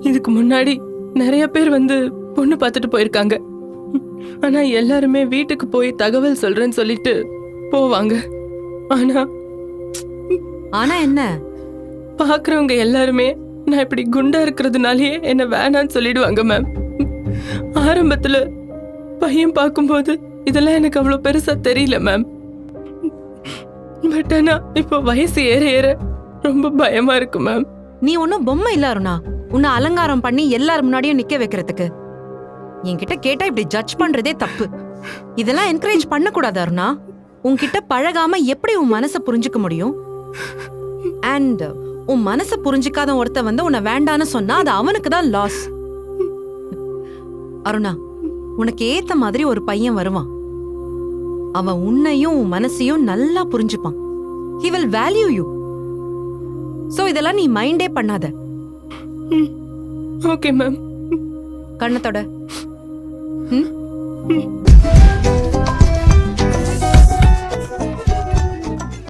இதுக்கு முன்னாடி நிறைய பேர் வந்து பொண்ணு பார்த்துட்டு போயிருக்காங்க. ஆனா எல்லாருமே வீட்டுக்கு போய் தகவல் சொல்றேன்னு சொல்லிட்டு போவாங்க. ஆனா ஆனா என்ன? பாக்குறவங்க எல்லாருமே நான் இப்படி குண்டா இருக்கிறதுனாலயே என்ன வேணான்னு சொல்லிடுவாங்க மேம். ஆரம்பத்துல பையன் பார்க்கும்போது இதெல்லாம் எனக்கு அவ்வளவு பெருசா தெரியல மேம். பட் ஆனா இப்போ வயசு ஏற ஏற ரொம்ப பயமா இருக்கு மேம். நீ ஒன்னும் பொம்மை இல்ல அருணா, உன்னை அலங்காரம் பண்ணி எல்லார் முன்னாடியும் நிக்க வைக்கிறதுக்கு. என்கிட்ட கேட்டா இப்படி ஜட்ஜ் பண்றதே தப்பு. இதெல்லாம் என்கரேஜ் பண்ண கூடாது அருணா. உன்கிட்ட பழகாம எப்படி உன் மனசை புரிஞ்சுக்க முடியும்? அண்ட் உன் மனசை புரிஞ்சுக்காத ஒருத்த வந்து உன்னை வேண்டான்னு சொன்னா அது அவனுக்கு தான் லாஸ். அருணா, உனக்கு ஏத்த மாதிரி ஒரு பையன் வருவான். அவன் உன்னையும் உன் மனசையும் நல்லா புரிஞ்சுப்பான். He will value you. So இதெல்லாம் நீ மைண்டே பண்ணாத. Okay ma'am. கண்ணத்தோட